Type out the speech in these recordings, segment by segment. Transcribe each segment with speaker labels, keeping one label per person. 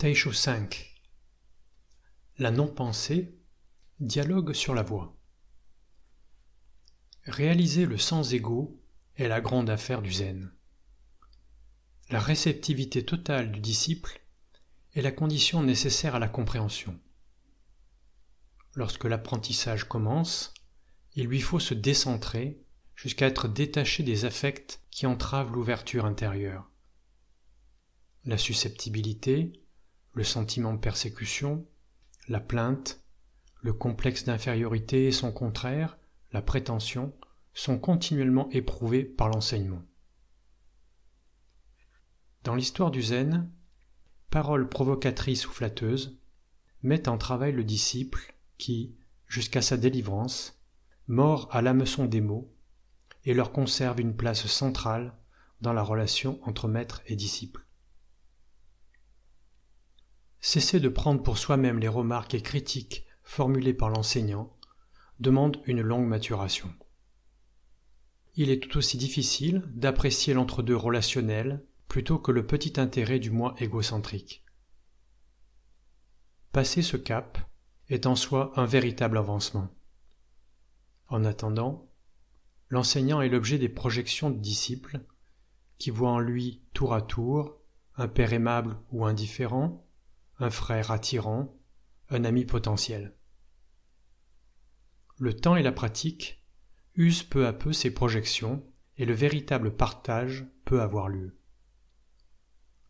Speaker 1: Taisho 5. La non-pensée, dialogue sur la voie. Réaliser le sans-ego est la grande affaire du zen. La réceptivité totale du disciple est la condition nécessaire à la compréhension. Lorsque l'apprentissage commence, il lui faut se décentrer jusqu'à être détaché des affects qui entravent l'ouverture intérieure. La susceptibilité, le sentiment de persécution, la plainte, le complexe d'infériorité et son contraire, la prétention, sont continuellement éprouvés par l'enseignement. Dans l'histoire du zen, paroles provocatrices ou flatteuses mettent en travail le disciple qui, jusqu'à sa délivrance, mord à l'hameçon des mots et leur conserve une place centrale dans la relation entre maître et disciple. Cesser de prendre pour soi-même les remarques et critiques formulées par l'enseignant demande une longue maturation. Il est tout aussi difficile d'apprécier l'entre-deux relationnel plutôt que le petit intérêt du moi égocentrique. Passer ce cap est en soi un véritable avancement. En attendant, l'enseignant est l'objet des projections du disciple qui voit en lui tour à tour un père aimable ou indifférent, un frère attirant, un ami potentiel. Le temps et la pratique usent peu à peu ces projections et le véritable partage peut avoir lieu.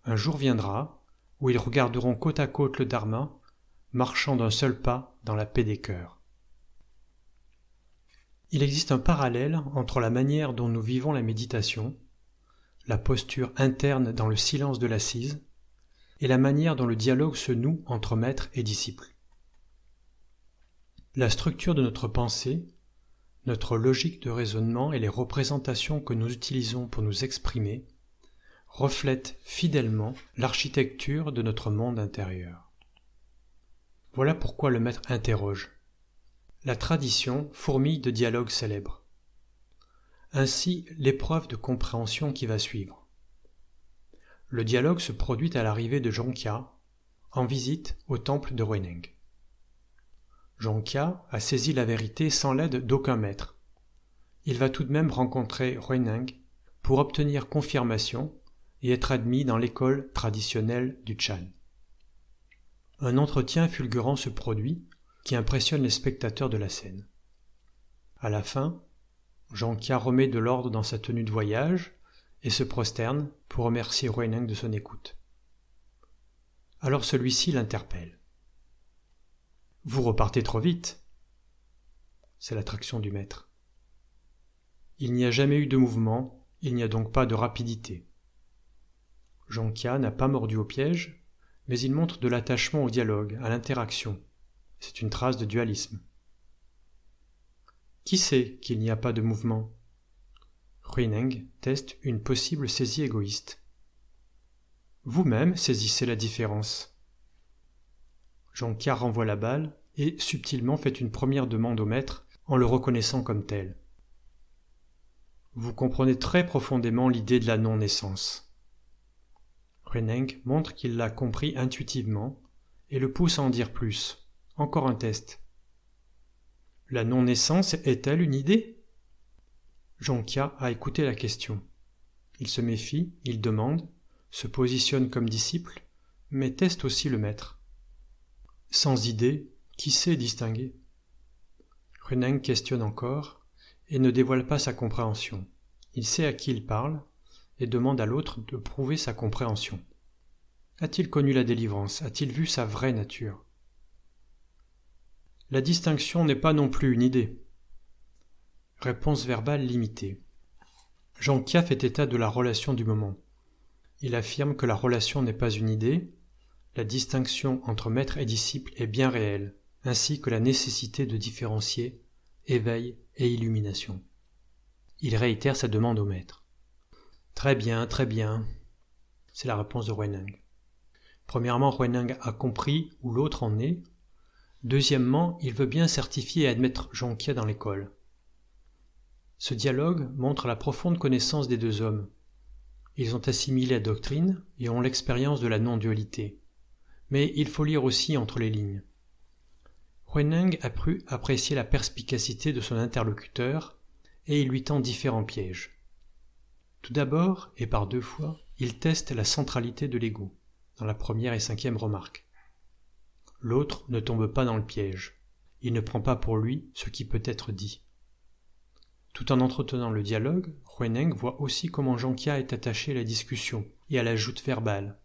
Speaker 1: Un jour viendra où ils regarderont côte à côte le Dharma, marchant d'un seul pas dans la paix des cœurs. Il existe un parallèle entre la manière dont nous vivons la méditation, la posture interne dans le silence de l'assise, et la manière dont le dialogue se noue entre maître et disciple. La structure de notre pensée, notre logique de raisonnement et les représentations que nous utilisons pour nous exprimer reflètent fidèlement l'architecture de notre monde intérieur. Voilà pourquoi le maître interroge. La tradition fourmille de dialogues célèbres. Ainsi l'épreuve de compréhension qui va suivre. Le dialogue se produit à l'arrivée de Jonkya en visite au temple de Huineng. Jonkya a saisi la vérité sans l'aide d'aucun maître. Il va tout de même rencontrer Huineng pour obtenir confirmation et être admis dans l'école traditionnelle du Chan. Un entretien fulgurant se produit qui impressionne les spectateurs de la scène. À la fin, Jonkya remet de l'ordre dans sa tenue de voyage et se prosterne pour remercier Huineng de son écoute. Alors celui-ci l'interpelle. « Vous repartez trop vite !» C'est l'attraction du maître. Il n'y a jamais eu de mouvement, il n'y a donc pas de rapidité. Jonkya n'a pas mordu au piège, mais il montre de l'attachement au dialogue, à l'interaction. C'est une trace de dualisme. Qui sait qu'il n'y a pas de mouvement ? Huineng teste une possible saisie égoïste. Vous-même saisissez la différence. Jonkya renvoie la balle et subtilement fait une première demande au maître en le reconnaissant comme tel. Vous comprenez très profondément l'idée de la non-naissance. Huineng montre qu'il l'a compris intuitivement et le pousse à en dire plus. Encore un test. La non-naissance est-elle une idée ? Jonkya a écouté la question. Il se méfie, il demande, se positionne comme disciple, mais teste aussi le maître. Sans idée, qui sait distinguer ? Huineng questionne encore et ne dévoile pas sa compréhension. Il sait à qui il parle et demande à l'autre de prouver sa compréhension. A-t-il connu la délivrance ? A-t-il vu sa vraie nature ? La distinction n'est pas non plus une idée. Réponse verbale limitée. Jonkya fait état de la relation du moment. Il affirme que la relation n'est pas une idée, la distinction entre maître et disciple est bien réelle, ainsi que la nécessité de différencier éveil et illumination. Il réitère sa demande au maître. Très bien, c'est la réponse de Huineng. Premièrement, Huineng a compris où l'autre en est. Deuxièmement, il veut bien certifier et admettre Jonkya dans l'école. Ce dialogue montre la profonde connaissance des deux hommes. Ils ont assimilé la doctrine et ont l'expérience de la non-dualité. Mais il faut lire aussi entre les lignes. Huineng a pu apprécier la perspicacité de son interlocuteur et il lui tend différents pièges. Tout d'abord, et par 2 fois, il teste la centralité de l'ego, dans la première et 5e remarque. L'autre ne tombe pas dans le piège. Il ne prend pas pour lui ce qui peut être dit. Tout en entretenant le dialogue, Huineng voit aussi comment Jonkia est attaché à la discussion et à la joute verbale.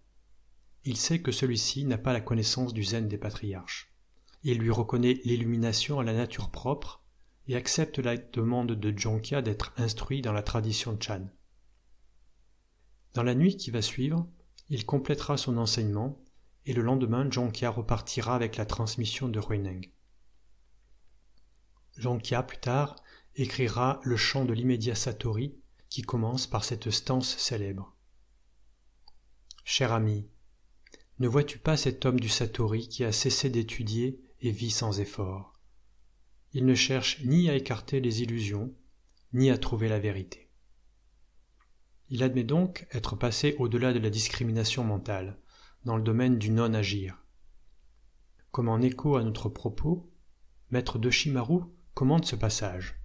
Speaker 1: Il sait que celui-ci n'a pas la connaissance du zen des patriarches. Il lui reconnaît l'illumination à la nature propre et accepte la demande de Jonkia d'être instruit dans la tradition Chan. Dans la nuit qui va suivre, il complétera son enseignement et le lendemain, Jonkia repartira avec la transmission de Huineng. Jonkia, plus tard, écrira le chant de l'immédiat Satori qui commence par cette stance célèbre. Cher ami, ne vois-tu pas cet homme du Satori qui a cessé d'étudier et vit sans effort? Il ne cherche ni à écarter les illusions, ni à trouver la vérité. Il admet donc être passé au-delà de la discrimination mentale, dans le domaine du non-agir. Comme en écho à notre propos, Maître Doshimaru commente ce passage.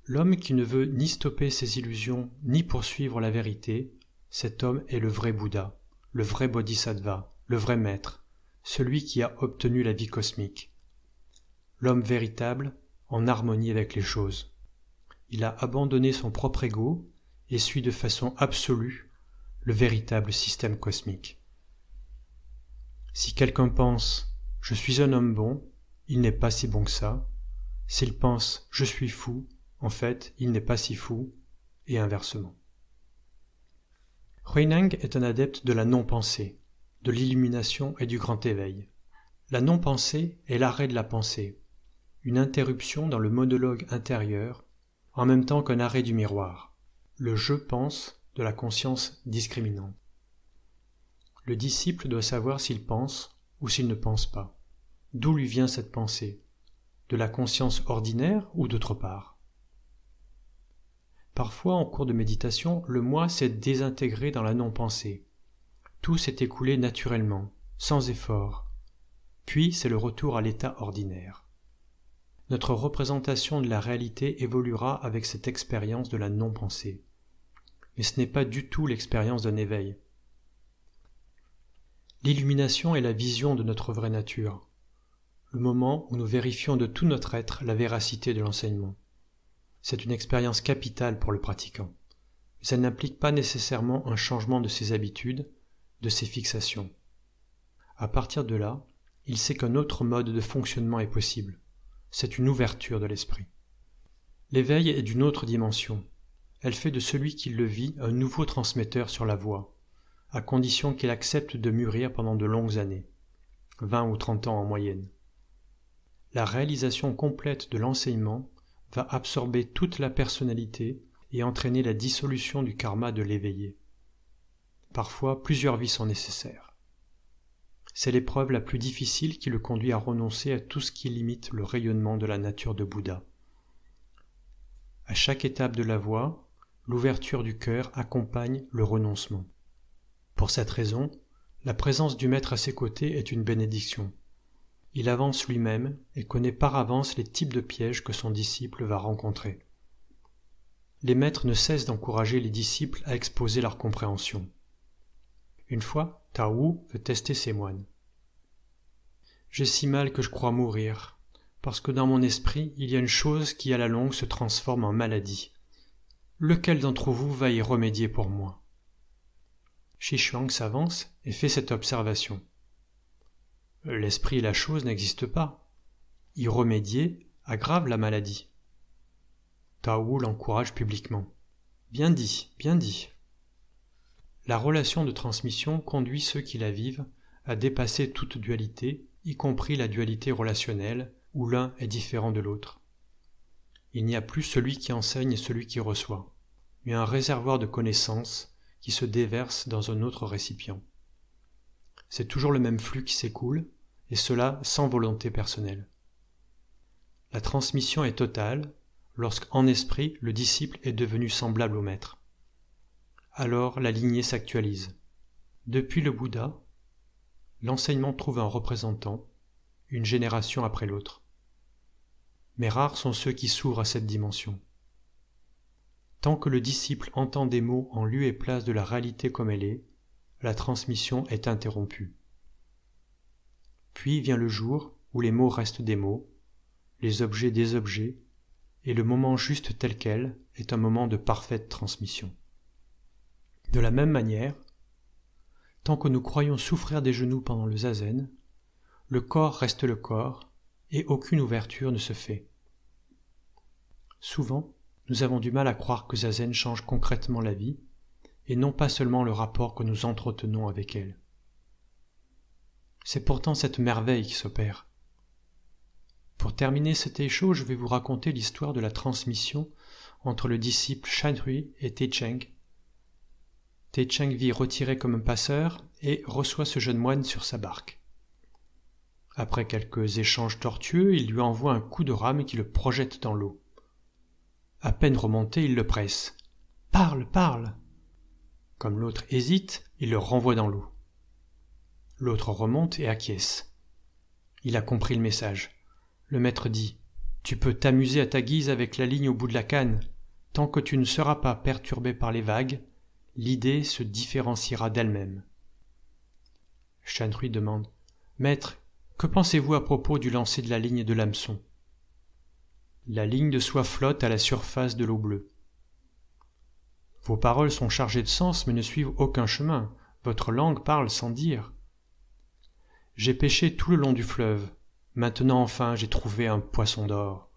Speaker 1: L'homme qui ne veut ni stopper ses illusions, ni poursuivre la vérité, cet homme est le vrai Bouddha, le vrai Bodhisattva, le vrai maître, celui qui a obtenu la vie cosmique. L'homme véritable, en harmonie avec les choses. Il a abandonné son propre ego et suit de façon absolue le véritable système cosmique. Si quelqu'un pense « je suis un homme bon », il n'est pas si bon que ça. S'il pense « je suis fou », en fait, il n'est pas si fou, et inversement. Huineng est un adepte de la non-pensée, de l'illumination et du grand éveil. La non-pensée est l'arrêt de la pensée, une interruption dans le monologue intérieur, en même temps qu'un arrêt du miroir, le « je pense » de la conscience discriminante. Le disciple doit savoir s'il pense ou s'il ne pense pas. D'où lui vient cette pensée? De la conscience ordinaire ou d'autre part? Parfois, en cours de méditation, le moi s'est désintégré dans la non-pensée. Tout s'est écoulé naturellement, sans effort. Puis c'est le retour à l'état ordinaire. Notre représentation de la réalité évoluera avec cette expérience de la non-pensée. Mais ce n'est pas du tout l'expérience d'un éveil. L'illumination est la vision de notre vraie nature, le moment où nous vérifions de tout notre être la véracité de l'enseignement. C'est une expérience capitale pour le pratiquant, mais ça n'implique pas nécessairement un changement de ses habitudes, de ses fixations. À partir de là, il sait qu'un autre mode de fonctionnement est possible. C'est une ouverture de l'esprit. L'éveil est d'une autre dimension. Elle fait de celui qui le vit un nouveau transmetteur sur la voie, à condition qu'il accepte de mûrir pendant de longues années, 20 ou 30 ans en moyenne. La réalisation complète de l'enseignement va absorber toute la personnalité et entraîner la dissolution du karma de l'éveillé. Parfois, plusieurs vies sont nécessaires. C'est l'épreuve la plus difficile qui le conduit à renoncer à tout ce qui limite le rayonnement de la nature de Bouddha. À chaque étape de la voie, l'ouverture du cœur accompagne le renoncement. Pour cette raison, la présence du maître à ses côtés est une bénédiction. Il avance lui-même et connaît par avance les types de pièges que son disciple va rencontrer. Les maîtres ne cessent d'encourager les disciples à exposer leur compréhension. Une fois, Tao veut tester ses moines. « J'ai si mal que je crois mourir, parce que dans mon esprit, il y a une chose qui à la longue se transforme en maladie. Lequel d'entre vous va y remédier pour moi ?» Xishuang s'avance et fait cette observation. L'esprit et la chose n'existent pas. Y remédier aggrave la maladie. Tao l'encourage publiquement. Bien dit, bien dit. La relation de transmission conduit ceux qui la vivent à dépasser toute dualité, y compris la dualité relationnelle, où l'un est différent de l'autre. Il n'y a plus celui qui enseigne et celui qui reçoit, mais un réservoir de connaissances qui se déverse dans un autre récipient. C'est toujours le même flux qui s'écoule, et cela sans volonté personnelle. La transmission est totale lorsqu'en esprit le disciple est devenu semblable au maître. Alors la lignée s'actualise. Depuis le Bouddha, l'enseignement trouve un représentant, une génération après l'autre. Mais rares sont ceux qui s'ouvrent à cette dimension. Tant que le disciple entend des mots en lieu et place de la réalité comme elle est, la transmission est interrompue. Puis vient le jour où les mots restent des mots, les objets des objets, et le moment juste tel quel est un moment de parfaite transmission. De la même manière, tant que nous croyons souffrir des genoux pendant le zazen, le corps reste le corps et aucune ouverture ne se fait. Souvent, nous avons du mal à croire que zazen change concrètement la vie et non pas seulement le rapport que nous entretenons avec elle. C'est pourtant cette merveille qui s'opère. Pour terminer cet échange, je vais vous raconter l'histoire de la transmission entre le disciple Shanhui et Taicheng. Taicheng vit retiré comme un passeur et reçoit ce jeune moine sur sa barque. Après quelques échanges tortueux, il lui envoie un coup de rame qui le projette dans l'eau. À peine remonté, il le presse. « Parle, parle !» Comme l'autre hésite, il le renvoie dans l'eau. L'autre remonte et acquiesce. Il a compris le message. Le maître dit « Tu peux t'amuser à ta guise avec la ligne au bout de la canne. Tant que tu ne seras pas perturbé par les vagues, l'idée se différenciera d'elle-même. » Shanhui demande « Maître, que pensez-vous à propos du lancer de la ligne et de l'hameçon ?» La ligne de soie flotte à la surface de l'eau bleue. Vos paroles sont chargées de sens mais ne suivent aucun chemin. Votre langue parle sans dire. J'ai pêché tout le long du fleuve. Maintenant enfin j'ai trouvé un poisson d'or.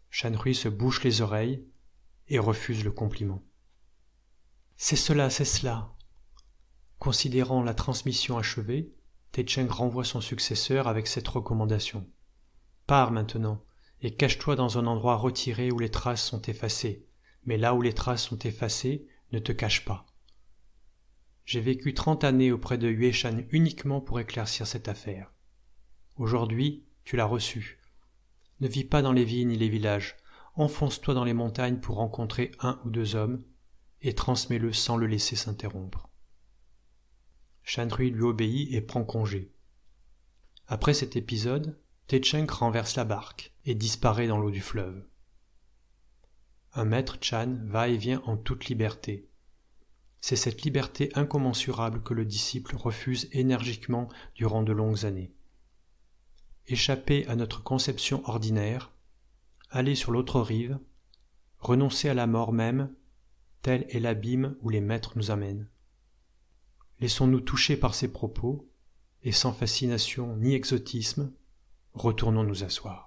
Speaker 1: Shanhui se bouche les oreilles et refuse le compliment. C'est cela, c'est cela. Considérant la transmission achevée, Taicheng renvoie son successeur avec cette recommandation. Pars maintenant et cache-toi dans un endroit retiré où les traces sont effacées. Mais là où les traces sont effacées, ne te cache pas. J'ai vécu 30 années auprès de Yue Shan uniquement pour éclaircir cette affaire. Aujourd'hui, tu l'as reçu. Ne vis pas dans les villes ni les villages. Enfonce-toi dans les montagnes pour rencontrer 1 ou 2 hommes et transmets-le sans le laisser s'interrompre. Shanhui lui obéit et prend congé. Après cet épisode, Taicheng renverse la barque et disparaît dans l'eau du fleuve. Un maître Chan va et vient en toute liberté. C'est cette liberté incommensurable que le disciple refuse énergiquement durant de longues années. Échapper à notre conception ordinaire, aller sur l'autre rive, renoncer à la mort même, tel est l'abîme où les maîtres nous amènent. Laissons-nous toucher par ces propos, et sans fascination ni exotisme, retournons nous asseoir.